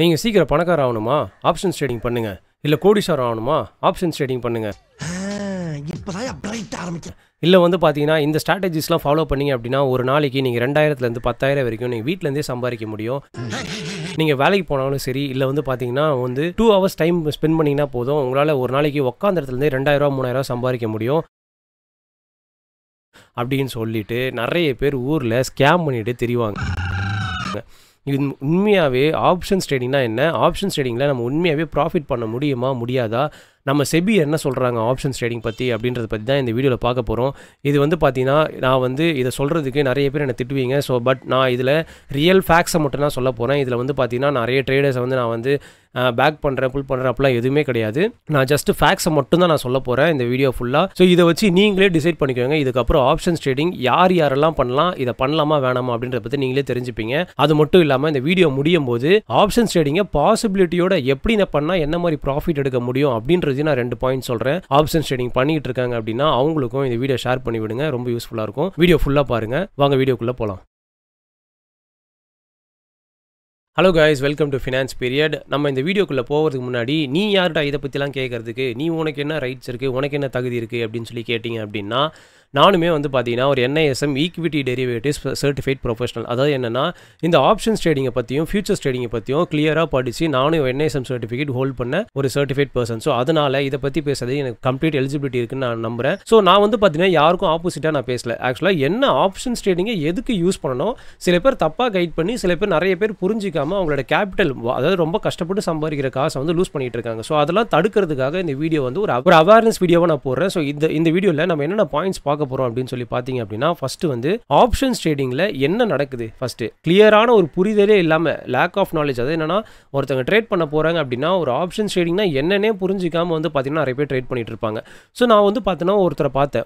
நீங்க சீக்கிரம் பணக்காரர் ஆகணுமா? ஆப்ஷன்ஸ் ட்ரேடிங் பண்ணுங்க. இல்ல கோடீஸ்வரர் ஆகணுமா? ஆப்ஷன்ஸ் ட்ரேடிங் பண்ணுங்க. இப்பதான் பிரைட் ஆரம்பிச்சேன். இல்ல வந்து பாத்தீங்கன்னா இந்த ஸ்ட்ராட்டஜிஸ்லாம் ஃபாலோ பண்ணீங்க அப்படின்னா ஒரு நாளைக்கு நீங்க 2000ல இருந்து 10,000 வரைக்கும் நீங்க வீட்ல இருந்தே சம்பாதிக்க முடியும். நீங்க வேலைக்கு போனாலும் சரி, இல்ல வந்து பாத்தீங்கன்னா வந்து 2 hours டைம் ஸ்பெண்ட் பண்ணீங்கன்னா போதும், உங்களால ஒரு நாளைக்கு உட்கார்ந்த இடத்துல இருந்தே 2000 3000 சம்பாதிக்க முடியும். அப்படின்னு சொல்லிட்டு நிறைய பேர் ஊர்ல ஸ்கேம் பண்ணிட்டு திரிவாங்க. இது உண்மையாகவே ஆப்ஷன்ஸ் ட்ரேடிங்னா என்ன? ஆப்ஷன்ஸ் ட்ரேடிங்கில் நம்ம உண்மையாகவே ப்ராஃபிட் பண்ண முடியுமா முடியாதா? நம்ம செபி என்ன சொல்கிறாங்க ஆப்ஷன்ஸ் ட்ரேடிங் பற்றி அப்படின்றத பற்றி தான் இந்த வீடியோவில் பார்க்க போகிறோம். இது வந்து பார்த்தீங்கன்னா நான் வந்து இதை சொல்கிறதுக்கு நிறைய பேர் என்னை திட்டுவீங்க. ஸோ பட் நான் இதில் ரியல் ஃபேக்ட்ஸை மட்டும் தான் சொல்ல போகிறேன். இதில் வந்து பார்த்தீங்கன்னா நிறைய ட்ரேடர்ஸை வந்து நான் வந்து பேக் பண்ணுறேன், புல் பண்ணுறேன் அப்படிலாம் எதுவுமே கிடையாது. நான் ஜஸ்ட் ஃபேக்ட்ஸை மட்டும் தான் நான் சொல்ல போகிறேன் இந்த வீடியோ ஃபுல்லாக. ஸோ இதை வச்சு நீங்களே டிசைட் பண்ணிக்கோங்க. இதுக்கப்புறம் ஆப்ஷன்ஸ் ட்ரேடிங் யார் யாரெல்லாம் பண்ணலாம், இதை பண்ணலாமா வேணாமா அப்படின்றத பற்றி நீங்களே தெரிஞ்சுப்பீங்க. அது மட்டும் இல்லாமல் இந்த வீடியோ முடியும் போது ஆப்ஷன்ஸ் ட்ரேடிங்கை பாசிபிலிட்டியோட எப்படி நான் பண்ணால் என்ன மாதிரி ப்ராஃபிட் எடுக்க முடியும் அப்படின்றது நான் 2 பாயிண்ட் சொல்கிறேன். ஆப்ஷன்ஸ் ட்ரேடிங் பண்ணிட்டு இருக்காங்க அப்படின்னா அவங்களுக்கும் இந்த வீடியோ ஷேர் பண்ணி விடுங்க, ரொம்ப யூஸ்ஃபுல்லாக இருக்கும். வீடியோ ஃபுல்லாக பாருங்க. வாங்க வீடியோக்குள்ளே போகலாம். Hello guys, welcome to finance period. நம்ம இந்த வீடியோக்குள்ளே போகிறதுக்கு முன்னாடி நீ யார்டா இதை பற்றிலாம் கேட்கறதுக்கு, நீ உனக்கு என்ன ரைட்ஸ் இருக்குது, உனக்கு என்ன தகுதி இருக்குது அப்படின்னு சொல்லி கேட்டிங்க அப்படின்னா, நானுமே வந்து பார்த்தீங்கன்னா ஒரு NISM equity derivatives certified professional. அதாவது என்னென்னா இந்த ஆப்ஷன்ஸ் ட்ரேடிங்கை பற்றியும் ஃபியூச்சர்ஸ் ட்ரேடிங்கை பற்றியும் கிளியராக படித்து நானும் NISM சர்டிஃபிகேட் ஹோல்ட் பண்ண ஒரு சர்டிஃபைட் பர்சன். ஸோ அதனால் இதை பற்றி பேசுறது எனக்கு கம்ப்ளீட் எலிஜிபிலிட்டி இருக்குன்னு நான் நம்புகிறேன். ஸோ நான் வந்து பார்த்தீங்கன்னா யாருக்கும் ஆப்போசிட்டாக நான் பேசல. ஆக்சுவலாக என்ன ஆப்ஷன்ஸ் ட்ரேடிங்கை எதுக்கு யூஸ் பண்ணணும், சில பேர் தப்பாக கைட் பண்ணி, சில பேர் நிறைய பேர் புரிஞ்சிக்காமல் அவங்களோட கேபிட்டல், அதாவது ரொம்ப கஷ்டப்பட்டு சம்பாதிக்கிற காசை வந்து லூஸ் பண்ணிட்டு இருக்காங்க. ஸோ அதெல்லாம் தடுக்கிறதுக்காக இந்த வீடியோ வந்து ஒரு அவேர்னஸ் வீடியோவை நான் போடுறேன். ஸோ இந்த வீடியோவில் நம்ம என்னென்ன பாயிண்ட்ஸ் பார்க்க போகிறோம் அப்படின்னு சொல்லி பார்த்தீங்க அப்படின்னா, ஃபர்ஸ்ட் வந்து ஆப்ஷன்ஸ் ட்ரேடிங்கில் என்ன நடக்குது, ஃபர்ஸ்ட் கிளியரான ஒரு புரிதலே இல்லாமல், லேக் ஆஃப் நாலேஜ். அது என்னன்னா ஒருத்தவங்க ட்ரேட் பண்ண போகிறாங்க அப்படின்னா ஒரு ஆப்ஷன்ஸ் ட்ரேடிங்னா என்னன்னே புரிஞ்சிக்காமல் வந்து பார்த்தீங்கன்னா நிறைய பேர் ட்ரேட் பண்ணிட்டு இருப்பாங்க. ஸோ நான் வந்து பார்த்தீங்கன்னா ஒருத்தரை பார்த்தேன்,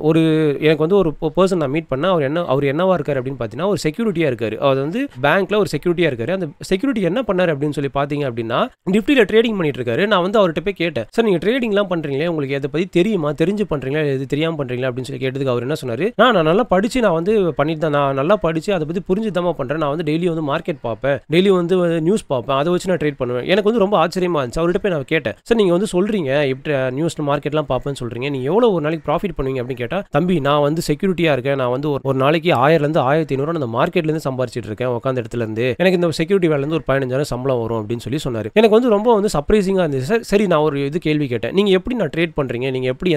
எனக்கு வந்து ஒரு பர்சன் நான் மீட் பண்ணேன். அவர் என்னவா இருக்காரு அப்படின்னு பார்த்தீங்கன்னா ஒரு செக்யூரிட்டியாக இருக்காரு. அவர் வந்து பேங்க்ல ஒரு செக்யூரிட்டியாக இருக்காரு. அந்த செக்யூரிட்டி என்ன பண்ணாரு அப்படின்னு சொல்லி பார்த்தீங்க அப்படின்னா நிஃப்டியில் ட்ரேடிங் பண்ணிட்டு இருக்காரு. நான் வந்து அவர்கிட்ட போய் கேட்டேன், சார் நீங்கள் ட்ரேடிங்லாம் பண்ணுறீங்களே, உங்களுக்கு எதை பற்றி தெரியுமா, தெரிஞ்சு பண்ணுறீங்களா, எது தெரியாமல் பண்ணுறீங்களா அப்படின்னு சொல்லி கேட்டதுக்கு அவர் என்ன சொன்னார், நான் நல்லா படித்து நான் வந்து பண்ணிட்டு தான், நான் நல்லா படித்து அதை பற்றி புரிஞ்சு தான் பண்ணுறேன். நான் வந்து டெய்லி வந்து மார்க்கெட் பார்ப்பேன், டெய்லி வந்து நியூஸ் பார்ப்பேன், அதை வச்சு நான் ட்ரேட் பண்ணுவேன். எனக்கு வந்து ரொம்ப ஆச்சரியமா இருந்துச்சு. அவர்கிட்ட போய் நான் கேட்டேன், சார் நீங்கள் வந்து சொல்கிறீங்க இப்படி நியூஸ் மார்க்கெட்லாம் பார்ப்பேன்னு சொல்கிறீங்க, நீங்கள் எவ்வளோ ஒரு நாளைக்கு ப்ராஃபிட் பண்ணுவீங்க அப்படின்னு கேட்டால், தம்பி நான் வந்து செக்யூரிட்டியாக இருக்கேன், நான் வந்து ஒரு நாளைக்கு 1000லேருந்து 1500 அந்த மார்க்கெட்லேருந்து சம்பாரிச்சிட்டு இருக்கேன் உட்காந்த இடத்துலேருந்து, எனக்கு இந்த செக்யூரிட்டி வேலைலேருந்து ஒரு 15,000 சம்பளம் வரும் அப்படின்னு சொல்லி சொன்னார். எனக்கு வந்து ரொம்ப வந்து சர்ப்ரைசிங்காக இருந்துச்சு. சரி நான் ஒரு இது கேள்வி கேட்டேன், நீங்கள் எப்படி நான் ட்ரேட் பண்ணுறீங்க, நீங்கள் எப்படி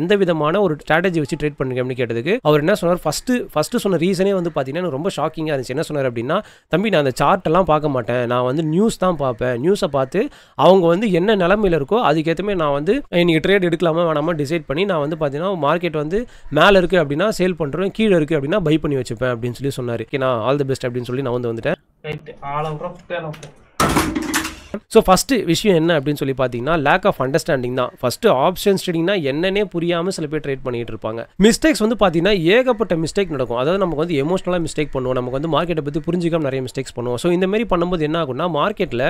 எந்த விதமான ஒரு ஸ்ட்ராட்டஜி வச்சு ட்ரேட் பண்ணுறீங்க அப்படின்னு கேட்டதுக்கு அவர் என்ன சொன்னார், ஃபஸ்ட்டு சொன்ன ரீசனே வந்து பார்த்தீங்கன்னா எனக்கு ரொம்ப ஷாக்கிங்காக இருந்துச்சு. என்ன சொன்னார் அப்படின்னா, தம்பி நான் அந்த சார்ட்டெல்லாம் பார்க்க மாட்டேன், நான் வந்து நியூஸ் தான் பார்ப்பேன், நியூஸை பார்த்து அவங்க வந்து என்ன நிலமையில் இருக்கோ அதுக்கேற்றமே நான் வந்து நீங்கள் ட்ரேட் எடுக்கலாமா வேணாமா டிசைட் பண்ணி நான் வந்து பார்த்தீங்கன்னா மார்க்கெட் வந்து மேலே இருக்குது அப்படின்னா சேல் பண்ணுறேன், கீழே இருக்குது அப்படின்னா பை பண்ணி வச்சுப்பேன் அப்படின்னு சொல்லி சொன்னார். நான் ஆல் தி பெஸ்ட் அப்படின்னு சொல்லி நான் வந்துட்டேன். ஸோ ஃபஸ்ட்டு விஷயம் என்ன அப்படின்னு சொல்லி பார்த்தீங்கன்னா லேக் ஆஃப் அண்டர்ஸ்டாண்டிங் தான். ஃபஸ்ட்டு ஆப்ஷன்ஸ் ட்ரேடிங்னா என்னன்னே புரியாமல் சில பேர் ட்ரேட் பண்ணிட்டு இருப்பாங்க. மிஸ்டேக்ஸ் வந்து பார்த்தீங்கன்னா ஏகப்பட்ட மிஸ்டேக் நடக்கும். அதாவது நமக்கு வந்து எமோஷனலாக மிஸ்டேக் பண்ணுவோம், நமக்கு வந்து மார்க்கெட்டை பற்றி புரிஞ்சிக்காம நிறைய மிஸ்டேக்ஸ் பண்ணுவோம். ஸோ இந்த மாதிரி பண்ணும்போது என்ன ஆகும்னா மார்க்கெட்டில்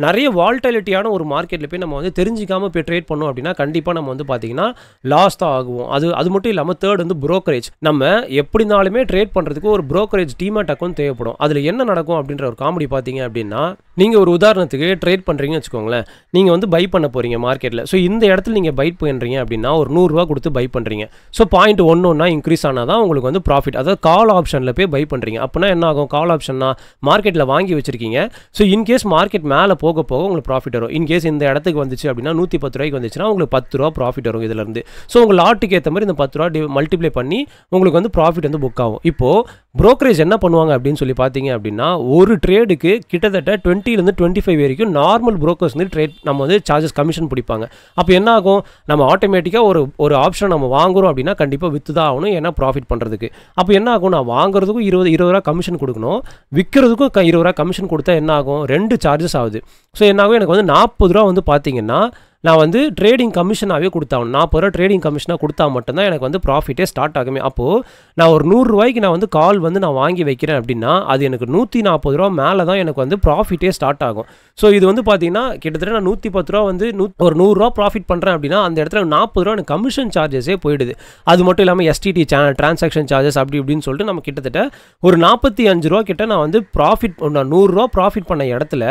நிறைய வால்டாலிட்டியான ஒரு மார்க்கெட்டில் போய் நம்ம வந்து தெரிஞ்சிக்காமல் போய் ட்ரேட் பண்ணோம் அப்படின்னா கண்டிப்பாக நம்ம வந்து பார்த்தீங்கன்னா லாஸ் தான் ஆகுவோம். அது மட்டும் இல்லாமல் தேர்ட் வந்து புரோக்கரேஜ். நம்ம எப்படினாலுமே ட்ரேட் பண்ணுறதுக்கு ஒரு புரோக்கரேஜ் டீமேட் அக்கௌண்ட் தேவைப்படும். அதில் என்ன நடக்கும் அப்படின்ற ஒரு காமெடி பார்த்தீங்க அப்படின்னா, நீங்கள் ஒரு உதாரணத்துக்கு ட்ரேட் பண்ணுறீங்கன்னு வச்சுக்கோங்களேன், நீங்கள் வந்து பை பண்ண போகிறீங்க மார்க்கெட்டில். ஸோ இந்த இடத்துல நீங்கள் பை பண்ணுறீங்க அப்படின்னா ஒரு 100 ரூபா கொடுத்து பை பண்ணுறீங்க. ஸோ பாயிண்ட் 1 இன்க்ரீஸ் ஆனால் தான் உங்களுக்கு வந்து ப்ராஃபிட். அதாவது கால் ஆப்ஷனில் போய் பை பண்ணுறீங்க. அப்படின்னா என்ன ஆகும், கால் ஆப்ஷன்னா மார்க்கெட்டில் வாங்கி வச்சிருக்கீங்க. ஸோ இன்கேஸ் மார்க்கெட் மேலே போக உங்களுக்கு ப்ராஃபிட் வரும். இன்கேஸ் இந்த இடத்துக்கு வந்துச்சு அப்படின்னா 110 ரூபாய்க்கு வந்துச்சுன்னா உங்களுக்கு 10 ரூபா ப்ராஃபிட் வரும் இதிலேருந்து. ஸோ உங்கள் லாட்டுக்கு ஏற்ற மாதிரி இந்த 10 ரூபா மல்டிப்ளை பண்ணி உங்களுக்கு வந்து ப்ராஃபிட் வந்து புக் ஆகும். இப்போது புரோக்கரேஜ் என்ன பண்ணுவாங்க அப்படின்னு சொல்லி பார்த்தீங்க அப்படின்னா ஒரு ட்ரேடுக்கு கிட்டத்தட்ட 20லேருந்து 25 வரைக்கும் நார்மல் புரோக்கர்ஸ் வந்து ட்ரேட் நம்ம வந்து சார்ஜஸ் கமிஷன் பிடிப்பாங்க. அப்போ என்ன ஆகும், நம்ம ஆட்டோமேட்டிக்காக ஒரு ஆப்ஷன் நம்ம வாங்குறோம் அப்படின்னா கண்டிப்பாக விற்று தான் ஆகணும், ஏன்னா ப்ராஃபிட் பண்ணுறதுக்கு. அப்போ என்ன ஆகும், நான் வாங்குறதுக்கும் 20 ரூபா கமிஷன் கொடுக்கணும், விற்கிறதுக்கும் 20 ரூபா கமிஷன் கொடுத்தா என்ன ஆகும், 2 சார்ஜஸ் ஆகுது. ஸோ என்ன ஆகும், எனக்கு வந்து 40 ரூபா வந்து பார்த்தீங்கன்னா நான் வந்து ட்ரேடிங் கமிஷனாகவே கொடுத்தாகணும். 40 ரூபா ட்ரேடிங் கமிஷனாக கொடுத்தா மட்டும்தான் எனக்கு வந்து ப்ராஃபிட்டே ஸ்டார்ட் ஆகுமே. அப்போது நான் ஒரு 100 ரூபாய்க்கு நான் வந்து கால் வந்து நான் வாங்கி வைக்கிறேன் அப்படின்னா அது எனக்கு 140 ரூபா மேலே தான் எனக்கு வந்து ப்ராஃபிட்டே ஸ்டார்ட் ஆகும். ஸோ இது வந்து பார்த்தீங்கன்னா கிட்டத்தட்ட நான் 110 ரூபா வந்து ஒரு 100 ரூபா ப்ராஃபிட் பண்ணுறேன் அப்படின்னா அந்த இடத்துல 40 ரூபா எனக்கு கமிஷன் சார்ஜஸே போயிடுது. அது மட்டும் இல்லாமல் STT டிரான்சாக்ஷன் சார்ஜஸ் அப்படி இப்படின்னு சொல்லிட்டு நம்ம கிட்டத்தட்ட ஒரு 45 ரூபா கிட்ட நான் வந்து ப்ராஃபிட், நான் 100 ரூபா ப்ராஃபிட் பண்ண இடத்துல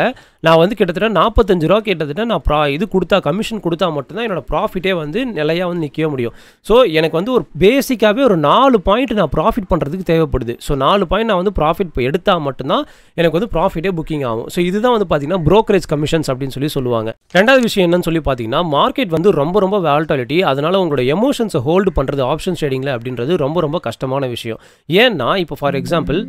நான் வந்து கிட்டத்தட்ட கிட்டத்தட்ட 45 ரூபா கிட்டத்தட்ட நான் இது கொடுத்தா கமிஷன் கொடுத்தா மட்டும்தான் என்னோட ப்ராஃபிட்டே வந்து நிலையாக வந்து நிற்கவே முடியும். ஸோ எனக்கு வந்து ஒரு பேசிக்காகவே ஒரு 4 பாயிண்ட் நான் ப்ராஃபிட் பண்ணுறதுக்கு தேவைப்படுது. ஸோ 4 பாயிண்ட் நான் வந்து ப்ராஃபிட் இப்போ எடுத்தால் மட்டும்தான் எனக்கு வந்து ப்ராஃபிட்டே புக்கிங் ஆகும். ஸோ இதுதான் வந்து பார்த்தீங்கன்னா ப்ரோக்கரேஜ் கமிஷன்ஸ் அப்படின்னு சொல்லுவாங்க. ரெண்டாவது விஷயம் என்னன்னு சொல்லி பார்த்தீங்கன்னா மார்க்கெட் வந்து ரொம்ப ரொம்ப வாலட்டிலிட்டி. அதனால உங்களோட எமோஷன்ஸை ஹோல்டு பண்ணுறது ஆப்ஷன் ட்ரேடிங்கில் அப்படின்றது ரொம்ப ரொம்ப கஷ்டமான விஷயம். ஏன்னா இப்போ ஃபார் எக்ஸாம்பிள்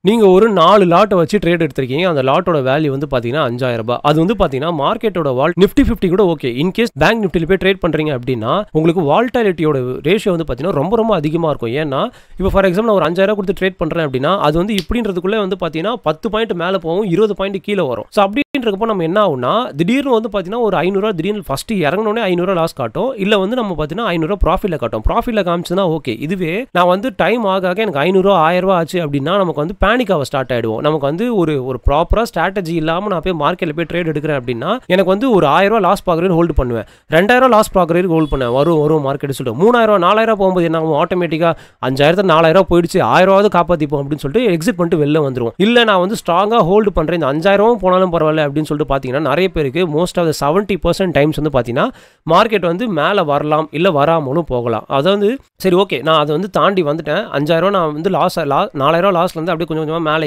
நீங்கள் ஒரு 4 லாட்டை வச்சு ட்ரேட் எடுத்திருக்கீங்க. அந்த லாட்டோட வேல்யூ வந்து பார்த்தீங்கன்னா 5000 ரூபாய். அது வந்து பார்த்தீங்கன்னா மார்க்கெட்டோட நிஃப்டி 50 கூட ஓகே. இன்கேஸ் பேங்க் நிஃப்டியில் போய் ட்ரேட் பண்ணுறீங்க அப்படின்னா உங்களுக்கு வாலட்டிலிட்டியோட ரேஷியோ வந்து பார்த்தீங்கன்னா ரொம்ப ரொம்ப அதிகமாக இருக்கும். ஏன்னா இப்போ ஃபார் எக்ஸாம்பிள் நான் ஒரு 5000 கொடுத்து ட்ரேட் பண்ணுறேன் அப்படின்னா அது வந்து இப்படின்றதுக்குள்ளே வந்து பார்த்தீங்கன்னா 10 பாயிண்ட் மேலே போகும், 20 பாயிண்ட் கீழே வரும். ஸோ அப்படின்றப்போ நம்ம என்ன ஆகும்னா திடீர்னு வந்து பார்த்தீங்கன்னா ஒரு 500 திடீர்னு ஃபஸ்ட்டு இறங்கினோடனே 500 லாஸ் காட்டும். இல்லை வந்து நம்ம பார்த்தீங்கன்னா 500 ப்ராஃபிட்டில் காட்டும். ப்ராஃபிட்டில் காமிச்சுன்னா ஓகே. இதுவே நான் வந்து டைம் ஆக எனக்கு 500 1000 ஆச்சு அப்படின்னா நமக்கு வந்து பேனிக் ஆக ஸ்டார்ட் ஆகிடுவோம். நமக்கு வந்து ஒரு ப்ராப்பராக ஸ்ட்ராட்டஜி இல்லாமல் நான் போய் மார்க்கெட்டில் போய் ட்ரேட் எடுக்கிறேன் அப்படின்னா எனக்கு வந்து ஒரு 1000 லாஸ் பார்க்குறேன்னு ஹோல்டு பண்ணுவேன், 2000 லாஸ் பார்க்குறதுக்கு ஹோல்டு பண்ணுவேன். வரும் மார்க்கெட் சொல்லிட்டு 3000 4000 போகும்போது என்ன ஆகும், ஆட்டோமேட்டிக்காக 5000 4000 போயிடுச்சு, 1000 காப்பாற்றிப்போம் அப்படின்னு சொல்லிட்டு எக்ஸிட் பண்ணிட்டு வெளில வந்துடும். இல்லை நான் வந்து ஸ்ட்ராங்காக ஹோல்டு பண்ணுறேன், இந்த 5000 போனாலும் பரவாயில்ல அப்படின்னு சொல்லிட்டு பார்த்தீங்கன்னா நிறைய பேருக்கு மோஸ்ட் ஆஃப் த 70% டைம்ஸ் வந்து பார்த்தீங்கன்னா மார்க்கெட் வந்து மேலே வரலாம் இல்லை வராமலும் போகலாம். அதாவது சரி ஓகே நான் அதை வந்து தாண்டி வந்துட்டேன், 5000 நான் வந்து 4000 லாஸ்லேருந்து அப்படியே கொஞ்சம் கொஞ்சமாக மேலே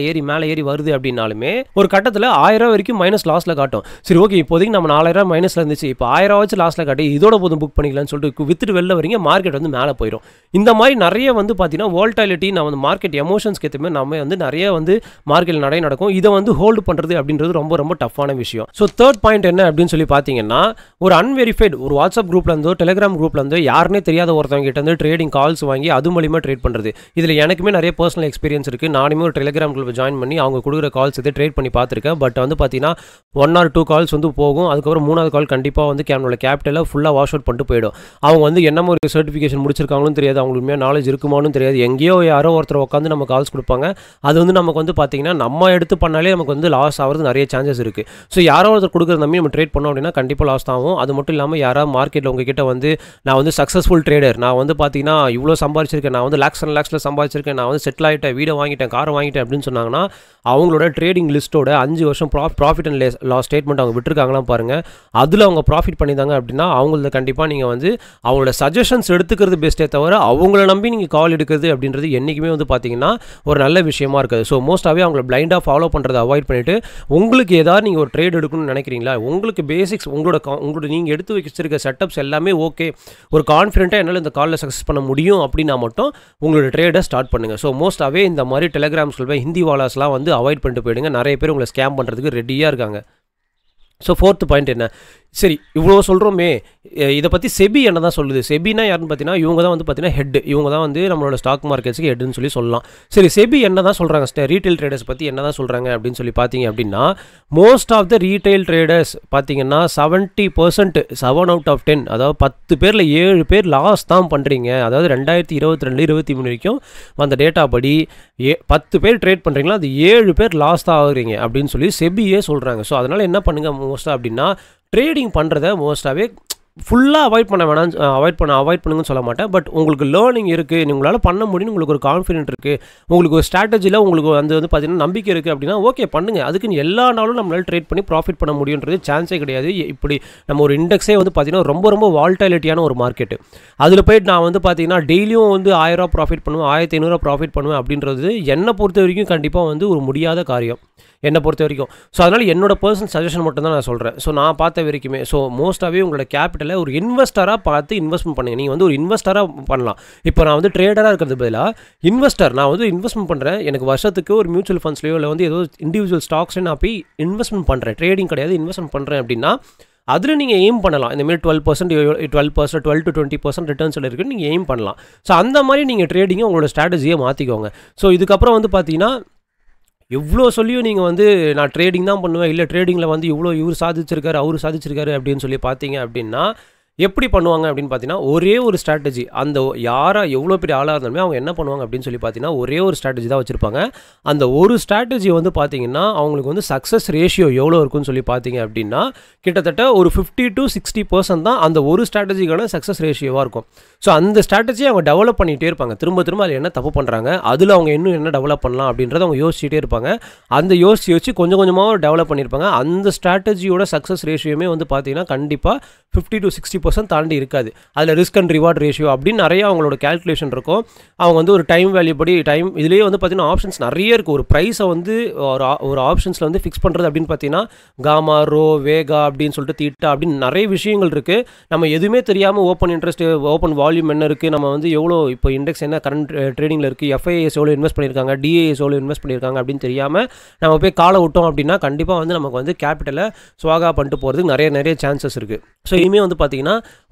ஏறி வருது அப்படின்னாலுமே ஒரு கட்டத்தில் 1000 வரைக்கும் மைனஸ் லாஸில் காட்டும். சரி ஓகே இப்போதைக்கு நம்ம 4000 மைனஸில் இருந்துச்சு, இப்போ 1000 வச்சு லாஸில் காட்டி இதோட போதும் புக் பண்ணிக்கலாம்னு சொல்லிட்டு வித்துட்டு வெளில வரீங்க, மார்க்கெட் வந்து மேலே போயிடும். இந்த மாதிரி நிறைய வந்து பார்த்தீங்கன்னா வாலட்டிலிட்டி நான் வந்து மார்க்கெட் எமோஷன்ஸ்க்கு ஏற்ற மாதிரி நம்ம வந்து நிறைய வந்து மார்க்கெட்டில் நிறைய நடக்கும். இதை வந்து ஹோல்டு பண்ணுறது அப்படின்றது ரொம்ப ரொம்ப டஃப்பான விஷயம். ஸோ தேர்ட் பாயிண்ட் என்ன அப்படின்னு சொல்லி பார்த்தீங்கன்னா ஒரு அன்வெரிஃபைடு ஒரு வாட்ஸ்அப் குரூப்ல இருந்தோ டெலிகிராம் குரூப்ல இருந்தோ யாருன்னே தெரியாத ஒருத்தவங்க கிட்ட வந்து ட்ரேடிங் கால்ஸ் வாங்கி அது மூலியமாக ட்ரேட் பண்ணுறது. இதில் எனக்குமே நிறைய பர்சனல் எக்ஸ்பீரியன்ஸ் இருக்குது. நானுமே ஒரு டெலிகிராம் குரூப் ஜாயின் பண்ணி அவங்க கொடுக்குற கால்ஸ் எது ட்ரேட் பண்ணி பார்த்துருக்கேன். பட் வந்து பார்த்தீங்கன்னா 1 or 2 கால்ஸ் வந்து போகும். அதுக்கப்புறம் 3வது கால் கண்டிப்பாக வந்து கேபிட்டலை ஃபுல்லாக வாஷ் அவுட் பண்ணிட்டு போயிடும். அவங்க வந்து என்ன ஒரு சர்டிஃபிகேஷன் முடிச்சிருக்காங்களும் தெரியாது, அவங்களுக்கு உண்மையாக நாலேஜ் இருக்குமானும் தெரியாது. எங்கேயோ யாரோ ஒருத்தர் உட்காந்து நம்ம கால்ஸ் கொடுப்பாங்க. அது வந்து நமக்கு வந்து பார்த்தீங்கன்னா நம்ம எடுத்து பண்ணாலே நமக்கு வந்து லாஸ் ஆகிறது நிறைய சான்சஸ் இருக்குது. ஸோ யாரோ ஒருத்தர் கொடுக்குறத நம்பி நம்ம ட்ரேட் பண்ணோம் அப்படின்னா கண்டிப்பாக லாஸ் ஆகும். அது மட்டும் இல்லாமல் யாராவது மார்க்கெட்டில் உங்ககிட்ட வந்து நான் வந்து சக்ஸஸ்ஃபுல் ட்ரேடர், நான் வந்து பார்த்தீங்கன்னா இவ்வளோ சம்பாதிச்சிருக்கேன், நான் வந்து லேக்ஸ் அண்ட் லேக்ஸில் சம்பாதிச்சிருக்கேன், நான் வந்து செட்டில் ஆகிட்டேன், வீடை வாங்கிட்டேன், காரை வாங்கிட்டேன் அப்படின்னு சொன்னாங்கன்னா அவங்களோட ட்ரேடிங் லிஸ்ட்டோட 5 வருஷம் ப்ராஃபிட் அண்ட் லாஸ் ஸ்டேட்மெண்ட் அவங்க விட்டுருக்காங்களாம் பாருங்கள். அதில் அவங்க ப்ராஃபிட் பண்ணியிருந்தாங்க அப்படின்னா அவங்கள கண்டிப்பாக நீங்கள் வந்து அவங்களோட சஜஷன்ஸ் எடுத்துக்கிறது பெஸ்ட்டே தவிர அவங்கள நம்பி நீங்கள் கால் எடுக்கிறது அப்படின்றது என்றைக்குமே வந்து பார்த்தீங்கன்னா ஒரு நல்ல விஷயமா இருக்குது. ஸோ மோஸ்ட்டாகவே அவங்கள பிளைண்டாக ஃபாலோ பண்ணுறதை அவாய்ட் பண்ணிவிட்டு உங்களுக்கு ஏதாவது நீங்கள் ஒரு ட்ரேட் எடுக்கணும்னு நினைக்கிறீங்களா, உங்களுக்கு பேசிக்ஸ் உங்களோட நீங்கள் எடுத்து வச்சிருக்க செட்டப்ஸ் எல்லாமே ஓகே, ஒரு கான்ஃபிடென்ட்டாக என்னால் இந்த காலில் சக்ஸஸ் பண்ண முடியும் அப்படின்னா மட்டும் உங்களோட ட்ரேடை ஸ்டார்ட் பண்ணுங்கள். ஸோ மோஸ்ட்டாகவே இந்த மாதிரி டெலிகிராம் சொல்வேன் ஹிந்தி வாலாஸ்லாம் வந்து அவாய்ட் பண்ணிட்டு போயிடுங்க. நிறைய பேர் உங்களை ஸ்கேம் பண்ணுறதுக்கு ரெடியாக இருக்காங்க. ஸோ 4th பாயிண்ட் என்ன, சரி இவ்வளோ சொல்கிறோமே இதை பற்றி செபி என்ன தான் சொல்லுது. செபினா யாருன்னு பார்த்தீங்கன்னா இவங்க தான் வந்து பார்த்தீங்கன்னா ஹெட், இவங்க தான் வந்து நம்மளோட ஸ்டாக் மார்க்கெட்ஸுக்கு ஹெட்னு சொல்லலாம். சரி செபி என்ன தான் சொல்கிறாங்க, ரீட்டைல் ட்ரேடர்ஸ் பற்றி என்ன தான் சொல்கிறாங்க அப்படின்னு சொல்லி பார்த்தீங்க அப்படின்னா most of the retail traders பார்த்தீங்கன்னா 70% 7 out of 10 அதாவது 10 பேரில் 7 பேர் லாஸ் தான் பண்ணுறீங்க. அதாவது 2022-23 வரைக்கும் வந்த டேட்டா படி 10 பேர் ட்ரேட் பண்ணுறீங்களா அது 7 பேர் லாஸ் தான் ஆகுறீங்க அப்படின்னு சொல்லி செபியே சொல்கிறாங்க. ஸோ அதனால் என்ன பண்ணுங்கள் மோஸ்ட்டாக அப்படின்னா ட்ரேடிங் பண்ணுறத மோஸ்ட்டாகவே ஃபுல்லாக அவாய்ட் பண்ண வேணாம், அவாய்ட் பண்ணுங்கன்னு சொல்ல மாட்டேன். பட் உங்களுக்கு லேர்னிங் இருக்குது, உங்களால் பண்ண முடியும்னு உங்களுக்கு ஒரு கான்ஃபிடென்ட் இருக்குது, உங்களுக்கு ஒரு ஸ்ட்ராட்டஜியில் உங்களுக்கு வந்து பார்த்தீங்கன்னா நம்பிக்கை இருக்குது அப்படின்னா ஓகே பண்ணுங்கள். அதுக்குன்னு எல்லா நாளும் நம்மளால் ட்ரேட் பண்ணி ப்ராஃபிட் பண்ண முடியுன்றது சான்ஸே கிடையாது. இப்படி நம்ம ஒரு இண்டெக்ஸே வந்து பார்த்தீங்கன்னா ரொம்ப ரொம்ப வால்டைலிட்டியான ஒரு மார்க்கெட்டு. அதில் போய்ட்டு நான் வந்து பார்த்தீங்கன்னா டெய்லியும் வந்து 1000 ப்ராஃபிட் பண்ணுவேன், 1500 ப்ராஃபிட் பண்ணுவேன் அப்படின்றது என்னை பொறுத்த வரைக்கும் கண்டிப்பாக வந்து ஒரு முடியாத காரியம் என்னை பொறுத்த வரைக்கும். ஸோ அதனால் என்னோட பர்சனல் சஜஷன் மட்டும் தான் நான் சொல்கிறேன். ஸோ நான் பார்த்த வரைக்குமே ஸோ மோஸ்ட்டாகவே உங்களோட கேபிட்டலை ஒரு இன்வெஸ்டராக பார்த்து இன்வெஸ்ட்மெண்ட் பண்ணுங்கள். நீங்கள் வந்து ஒரு இன்வெஸ்டராக பண்ணலாம். இப்போ நான் வந்து ட்ரேடராக இருக்கிறது பதிலாக இன்வெஸ்டர், நான் வந்து இன்வெஸ்ட்மெண்ட் பண்ணுறேன், எனக்கு வருஷத்துக்கு ஒரு மியூச்சுவல் ஃபண்ட்ஸ்லையோ இல்லை வந்து ஏதோ இண்டிவிஜுவல் ஸ்டாக்ஸ்லையோ நான் போய் இன்வெஸ்ட்மெண்ட் பண்ணுறேன், ட்ரேடிங் கிடையாது இன்வெஸ்ட்மெண்ட் பண்ணுறேன் அப்படின்னா அதில் நீங்கள் எய்ம் பண்ணலாம். இந்தமாரி 12% 12 to 20% ரிட்டர்ன்ஸில் இருக்குன்னு நீங்கள் எய்ம் பண்ணலாம். ஸோ அந்த மாதிரி நீங்கள் ட்ரேடிங்கை உங்களோட ஸ்ட்ராட்டஜியை மாற்றிக்கோங்க. ஸோ இதுக்கப்புறம் வந்து பார்த்தீங்கன்னா எவ்வளோ சொல்லியும் நீங்கள் வந்து நான் ட்ரேடிங் தான் பண்ணுவேன், இல்லை ட்ரேடிங்கில் வந்து இவ்வளோ இவர் சாதிச்சிருக்காரு அவர் சாதிச்சிருக்காரு அப்படின்னு சொல்லி பார்த்தீங்க அப்படின்னா எப்படி பண்ணுவாங்க அப்படின்னு பார்த்தீங்கன்னா, ஒரே ஒரு ஸ்ட்ராட்டஜி அந்த எவ்வளோ பெரிய ஆளாக இருந்தாலுமே அவங்க என்ன பண்ணுவாங்க அப்படின்னு சொல்லி பார்த்தீங்கன்னா, ஒரே ஒரு ஸ்ட்ராட்டஜி தான் வச்சுருப்பாங்க. அந்த ஒரு ஸ்ட்ராட்டஜி வந்து பார்த்தீங்கன்னா, அவங்களுக்கு வந்து சக்ஸஸ் ரேஷியோ எவ்வளோ இருக்குன்னு சொல்லி பார்த்தீங்க அப்படின்னா, கிட்டத்தட்ட ஒரு 50 to 60% தான் அந்த ஒரு ஸ்ட்ராட்டஜிக்கான சக்ஸஸ் ரேஷியோவாக இருக்கும். ஸோ அந்த ஸ்ட்ராட்டஜியை அவங்க டெவலப் பண்ணிகிட்டே இருப்பாங்க. திரும்ப திரும்ப அதில் என்ன தப்பு பண்ணுறாங்க, அதில் அவங்க இன்னும் என்ன டெவலப் பண்ணலாம் அப்படின்றத அவங்க யோசிச்சுட்டே இருப்பாங்க. அந்த யோசிச்சு கொஞ்சம் கொஞ்சமாக டெவலப் பண்ணியிருப்பாங்க. அந்த ஸ்ட்ராட்டஜியோட சக்ஸஸ் ரேஷியோமே வந்து பார்த்தீங்கன்னா கண்டிப்பாக 50 to 60% தாண்டி இருக்காது. அதில் ரிஸ்க் அண்ட் ரிவார்ட் ரேஷியோ அப்படின்னு நிறைய அவங்களோட கேல்குலேஷன் இருக்கும். அவங்க வந்து ஒரு டைம் வேல்யூ படி இதுலேயே வந்து பார்த்தீங்கன்னா ஆப்ஷன்ஸ் நிறைய இருக்குது. ஒரு ப்ரைஸை வந்து ஒரு ஆப்ஷன்ஸில் வந்து ஃபிக்ஸ் பண்ணுறது அப்படின்னு பார்த்தீங்கன்னா காமா, ரோ, வேகா அப்படின்னு சொல்லிட்டு தீட்டா அப்படின்னு நிறைய விஷயங்கள் இருக்குது. நம்ம எதுவுமே தெரியாமல் ஓப்பன் இன்ட்ரெஸ்ட், ஓப்பன் வால்யூம் என்ன இருக்குது, நம்ம வந்து எவ்வளோ இப்போ இண்டெக்ஸ் என்ன கரண்ட் ட்ரேடிங்கில் இருக்குது, எஃப்ஐஎஸ் எவ்வளோ இன்வெஸ்ட் பண்ணியிருக்காங்க, டிஏஎஸ் எவ்வளோ இன்வெஸ்ட் பண்ணியிருக்காங்க அப்படின்னு தெரியாமல் நம்ம போய் காலை விட்டோம் அப்படின்னா கண்டிப்பாக வந்து நமக்கு வந்து கேபிட்டலை ஸ்வாகா பண்ணிட்டு போகிறதுக்கு நிறைய சான்சஸ் இருக்குது. ஸோ இனிமேல் வந்து பார்த்தீங்கன்னா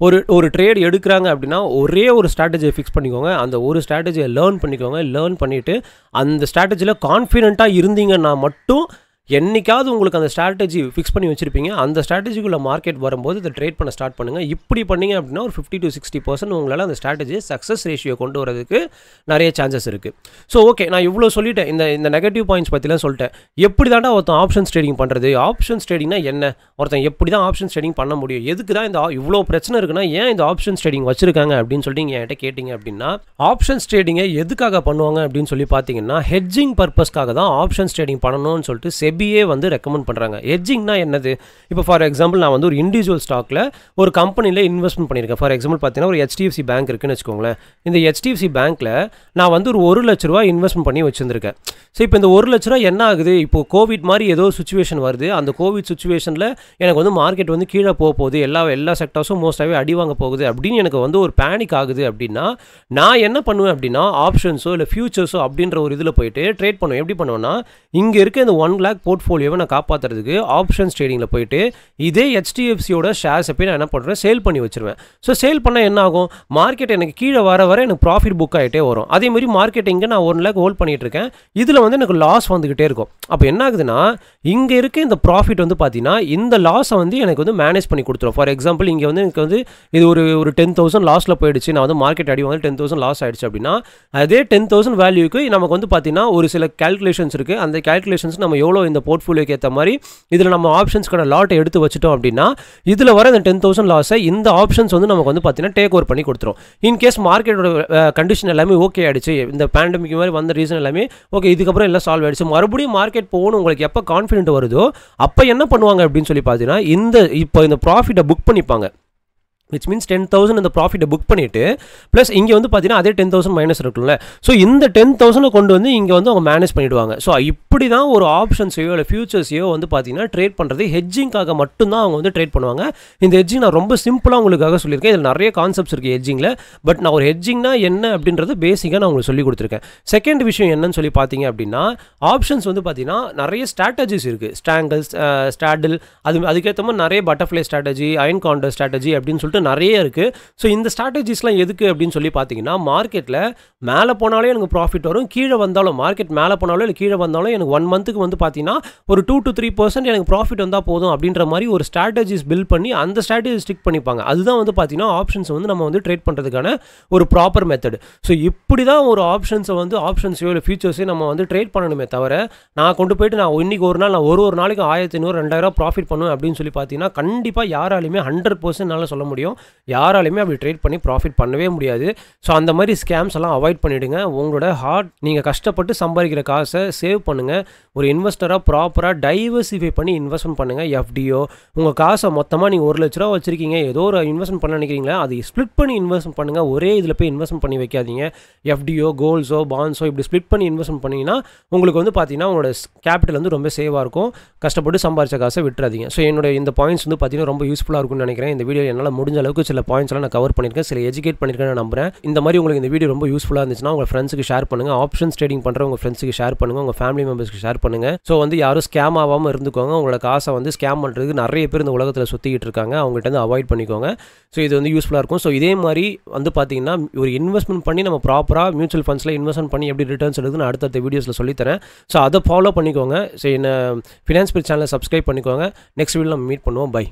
ஒரு ட்ரேட் எடுக்கிறாங்க அப்படின்னா ஒரே ஒரு ஸ்ட்ராட்டஜியை ஃபிக்ஸ் பண்ணிக்கோங்க. அந்த ஒரு ஸ்ட்ராட்டஜியை லேர்ன் பண்ணிக்கோங்க. லேர்ன் பண்ணிவிட்டு அந்த ஸ்ட்ராட்டஜியில் கான்ஃபிடென்ட்டாக இருந்தீங்கன்னா மட்டும் என்னைக்காவது உங்களுக்கு அந்த ஸ்ட்ராட்டஜி ஃபிக்ஸ் பண்ணி வச்சுருப்பீங்க. அந்த ஸ்ட்ராட்டஜிக்குள்ள மார்க்கெட் வரும்போது இதை ட்ரேட் பண்ண ஸ்டார்ட் பண்ணுங்கள். இப்படி பண்ணிங்க அப்படின்னா ஒரு 50 to 60% உங்களால் அந்த ஸ்ட்ராட்டஜியை சக்ஸஸ் ரேஷியோ கொண்டு வரதுக்கு நிறைய சான்சஸ் இருக்குது. ஸோ ஓகே, நான் இவ்வளோ சொல்லிட்டேன். இந்த நெகட்டிவ் பாயிண்ட்ஸ் பற்றிலாம் சொல்லிட்டேன். எப்படி தாண்டா ஒருத்தன் ஆப்ஷன்ஸ் ட்ரேடிங் பண்ணுறது, ஆப்ஷன்ஸ் ட்ரேடிங்னா என்ன, ஒருத்தன் எப்படி தான் ஆப்ஷன்ஸ் ட்ரேடிங் பண்ண முடியும், எதுக்கு தான் இந்த இவ்வளோ பிரச்சனை இருக்குன்னா ஏன் இந்த ஆப்ஷன்ஸ் ட்ரேடிங் வச்சிருக்காங்க அப்படின்னு சொல்லிட்டு நீங்கள் என்கிட்ட கேட்டிங்க அப்படின்னா, ஆப்ஷன்ஸ் ட்ரேடிங்கை எதுக்காக பண்ணுவாங்க அப்படின்னு சொல்லி பார்த்தீங்கன்னா ஹெட்ஜிங் பர்பஸ்க்காக தான் ஆப்ஷன்ஸ் ட்ரேடிங் பண்ணணும்னு சொல்லிட்டு செபியே வந்து ரெக்கமெண்ட் பண்ணுறாங்க. ஹெட்ஜிங்னா என்னது? இப்போ ஃபார் எக்ஸாம்பிள் நான் வந்து ஒரு இண்டிவிஜுவல் ஸ்டாக்கில் ஒரு கம்பெனியில் இன்வெஸ்ட்மெண்ட் பண்ணியிருக்கேன். ஃபார் எக்ஸாம்பிள் பார்த்தீங்கன்னா ஒரு HDFC பேங்க் இருக்குன்னு வச்சுக்கோங்களேன். இந்த HDFC பேங்க்கில் நான் வந்து ஒரு 1 லட்ச ரூபா இன்வெஸ்ட்மெண்ட் பண்ணி வச்சுருக்கேன். ஸோ இப்போ இந்த 1 லட்ச ரூபா என்ன ஆகுது, இப்போ கோவிட் மாதிரி ஏதோ சுச்சுவேஷன் வருது. அந்த கோவிட் சுச்சுவேஷனில் எனக்கு வந்து மார்க்கெட் வந்து கீழே போகுது, எல்லா செக்டர்ஸும் மோஸ்ட்டாகவே அடி வாங்க போகுது அப்படின்னு எனக்கு வந்து ஒரு பேனிக் ஆகுது அப்படின்னா நான் என்ன பண்ணுவேன் அப்படின்னா ஆப்ஷன்ஸோ இல்லை ஃபியூச்சர்ஸோ அப்படின்ற ஒரு இதில் போயிட்டு ட்ரேட் பண்ணுவேன். எப்படி பண்ணுவேன்னா, இங்கே இருக்க இந்த 1 lakh போர்ட்ஃபோலியோவை நான் காப்பாற்றுறதுக்கு ஆப்ஷன்ஸ் ட்ரேடிங்கில் போயிட்டு இதே HDFCயோட ஷேர்ஸை போய் நான் என்ன பண்ணுறேன், சேல் பண்ணி வச்சுருவேன். ஸோ சேல் பண்ணால் என்ன ஆகும், மார்க்கெட் எனக்கு கீழே வர எனக்கு ப்ராஃபிட் புக் ஆகிட்டே வரும். அதேமாதிரி மார்க்கெட் இங்கே நான் 1 lakh ஹோல்ட் பண்ணிகிட்டு இருக்கேன், இதில் வந்து எனக்கு லாஸ் வந்துக்கிட்டே இருக்கும். அப்போ என்ன ஆகுதுன்னா இங்கே இருக்க இந்த ப்ராஃபிட் வந்து பார்த்தீங்கன்னா இந்த லாஸை வந்து எனக்கு வந்து மேனேஜ் பண்ணி கொடுத்துரும். ஃபார் எக்ஸாம்பிள் இங்கே வந்து எனக்கு வந்து இது ஒரு 10,000 லாஸில் போயிடுச்சு, நான் வந்து மார்க்கெட் அடி வந்து 10,000 லாஸ் ஆகிடுச்சு அப்படின்னா அதே 10,000 வேல்யூக்கு நமக்கு வந்து பார்த்தீங்கன்னா ஒரு சில கேல்குலேஷன்ஸ் இருக்குது. அந்த கேல்குலேஷன்ஸ் நம்ம எவ்வளோ இந்த போர்ட்ஃபோலியோக்கு ஏற்ற மாதிரி இதில் நம்ம ஆப்ஷன்ஸ்க்கான லாட்டை எடுத்து வச்சுட்டோம் அப்படின்னா இதில் வர இந்த 10,000 லாஸை இந்த ஆப்ஷன்ஸ் வந்து நமக்கு வந்து பார்த்தீங்கன்னா டேக் ஓவர் பண்ணி கொடுத்துரும். இன்கேஸ் மார்க்கெட்டோட கண்டிஷன் எல்லாமே ஓகே ஆகிடுச்சு, இந்த பேண்டமிக் மாதிரி வந்த ரீசன் எல்லாமே ஓகே, இதுக்கப்புறம் எல்லாம் சால்வ் ஆகிடுச்சு, மறுபடியும் மார்க்கெட் போகணும் உங்களுக்கு எப்போ கான்ஃபிடென்ட் வருதோ அப்போ என்ன பண்ணுவாங்க அப்படின்னு சொல்லி பார்த்தீங்கன்னா இப்போ இந்த ப்ராஃபிட்டை புக் பண்ணிப்பாங்க. விச் மீன்ஸ் 10,000 இந்த ப்ராஃபிட்டை புக் பண்ணிவிட்டு ப்ளஸ் இங்கே வந்து பார்த்தீங்கன்னா அதே 10,000 மைனஸ் இருக்குல்ல, ஸோ இந்த 10,000 கொண்டு வந்து இங்கே வந்து அவங்க மேனேஜ் பண்ணிவிடுவாங்க. ஸோ இப்படி தான் ஒரு ஆப்ஷன்ஸையோ இல்லை ஃபியூச்சர்ஸையோ வந்து பார்த்தீங்கன்னா ட்ரேட் பண்ணுறது ஹெட்ஜிங்காக மட்டும்தான் அவங்க வந்து ட்ரேட் பண்ணுவாங்க. இந்த ஹெட்ஜிங் நான் ரொம்ப சிம்பிளாக உங்களுக்காக சொல்லியிருக்கேன். இதில் நிறைய கான்செப்ட்ஸ் இருக்குது ஹெட்ஜிங்கில். பட் நான் ஒரு ஹெட்ஜிங்னா என்ன அப்படின்றது பேசிக்காக நான் உங்களுக்கு சொல்லி கொடுத்துருக்கேன். செகண்ட் விஷயம் என்னன்னு சொல்லி பார்த்தீங்க அப்படின்னா ஆப்ஷன்ஸ் வந்து பார்த்தீங்கன்னா நிறைய ஸ்ட்ராட்டஜிஸ் இருக்குது. ஸ்டாடில் அதுக்கேற்ற மாதிரி நிறைய butterfly strategy, iron condor strategy அப்படின்னு சொல்லிட்டு நிறைய இருக்குது. ஸோ இந்த ஸ்ட்ராட்டஜிஸ்லாம் எதுக்கு அப்படின்னு சொல்லி பார்த்தீங்கன்னா மார்க்கெட்டில் மேலே போனாலே எனக்கு ப்ராஃபிட் வரும், கீழே வந்தாலும் மார்க்கெட் மேலே போனாலும் இல்லை கீழே வந்தாலும் எனக்கு 1 மந்த்துக்கு வந்து பார்த்தீங்கன்னா ஒரு 2 to 3% எனக்கு ப்ராஃபிட் வந்தால் போதும் அப்படின்ற மாதிரி ஒரு ஸ்ட்ராட்டஜிஸ் பில்ட் பண்ணி அந்த ஸ்ட்ராட்டஜி ஸ்டிக் பண்ணிப்பாங்க. அதுதான் வந்து பார்த்தீங்கன்னா ஆப்ஷன்ஸ் வந்து நம்ம வந்து ட்ரேட் பண்ணுறதுக்கான ஒரு ப்ராப்பர் மெத்தட். ஸோ இப்படி தான் ஒரு ஆப்ஷன்ஸையோ இல்லை ஃபியூச்சர்ஸையோ நம்ம வந்து ட்ரேட் பண்ணணுமே தவிர நான் கொண்டு போயிட்டு நான் இன்னைக்கு ஒரு நாள் நான் ஒரு நாளைக்கு 1,500 2,000 ப்ராஃபிட் பண்ணுவேன் அப்படின்னு சொல்லி பார்த்தீங்கன்னா கண்டிப்பாக யாராலையுமே 100% சொல்ல முடியும், யாராலையுமே அப்படி ட்ரேட் பண்ணி ப்ராஃபிட் பண்ணவே முடியாது. ஸோ அந்த மாதிரி ஸ்கேம்ஸ் எல்லாம் அவாய்ட் பண்ணிவிடுங்க. உங்களோட நீங்கள் கஷ்டப்பட்டு சம்பாதிக்கிற காசை சேவ் பண்ணுங்கள். ஒரு இன்வெஸ்டராக ப்ராப்பராக டைவர்சிஃபை பண்ணி இன்வெஸ்ட்மெண்ட் பண்ணுங்கள். எஃப்டிஓ உங்கள் காசை மொத்தமாக நீங்கள் 1 லட்ச ரூபா வச்சுருக்கீங்க, ஏதோ ஒரு இன்வெஸ்ட்மெண்ட் பண்ண நினைக்கிறீங்களா, அதை ஸ்ப்ளிட் பண்ணி இன்வெஸ்ட்மெண்ட் பண்ணுங்கள். ஒரே இதில் போய் இன்வெஸ்ட்மெண்ட் பண்ணி வைக்காதீங்க. எஃப்டிஓ, கோல்ஸோ, பாண்ட்ஸோ இப்படி ஸ்ப்ளிட் பண்ணி இன்வெஸ்ட்மெண்ட் பண்ணிங்கன்னா உங்களுக்கு வந்து பார்த்தீங்கன்னா உங்களோட கேபிட்டல் வந்து ரொம்ப சேவாக இருக்கும். கஷ்டப்பட்டு சம்பாதிச்ச காசை விட்டுறாதீங்க. ஸோ என்னோட இந்த பாயிண்ட்ஸ் வந்து பார்த்தீங்கன்னா ரொம்ப யூஸ்ஃபுல்லாக இருக்கும்னு நினைக்கிறேன். இந்த வீடியோ என்னால் முடிஞ்ச அளவுக்கு சில பாயிண்ட்ஸ்லாம் நான் கவர் பண்ணியிருக்கேன், சில எஜுகேட் பண்ணியிருக்கேன் நான் நம்புறேன். இந்த மாதிரி உங்களுக்கு இந்த வீடியோ ரொம்ப யூஸ்ஃபுல்லாக இருந்துச்சுன்னா உங்கள் ஃப்ரெண்ட்ஸுக்கு ஷேர் பண்ணுங்கள். ஆப்ஷன்ஸ் ட்ரேடிங் பண்ணுற உங்கள் ஃப்ரெண்ட்ஸுக்கு ஷேர் பண்ணுங்கள், உங்கள் ஃபேமிலி மெம்பர்ஸ்க்கு ஷேர் பண்ணுங்கள். ஸோ வந்து யாரும் ஸ்கேம் ஆகாமல் இருந்துக்கோங்க. உங்களோட காசை வந்து ஸ்கேம் பண்ணுறதுக்கு நிறைய பேர் இந்த உலகத்தில் சுற்றிக்கிட்டு இருக்காங்க, அவங்ககிட்ட வந்து அவாய்ட் பண்ணிக்கோங்க. ஸோ இது வந்து யூஸ்ஃபுல்லாக இருக்கும். ஸோ இதே மாதிரி வந்து பார்த்தீங்கன்னா ஒரு இன்வெஸ்ட்மெண்ட் பண்ணி நம்ம ப்ராப்பராக மியூச்சுவல் ஃபண்ட்ஸில் இன்வெஸ்ட்மெண்ட் பண்ணி எப்படி ரிட்டர்ன்ஸ் எடுக்குன்னு நான் அடுத்த வீடியோஸில் சொல்லித்தரேன். ஸோ அதை ஃபாலோ பண்ணிக்கோங்க. ஸோ என்ன ஃபினான்ஸ் பிரிட் சேனலை சப்ஸ்கிரைப் பண்ணிக்கோங்க. நெக்ஸ்ட் வீடியோவில் நம்ம மீட் பண்ணுவோம். பை.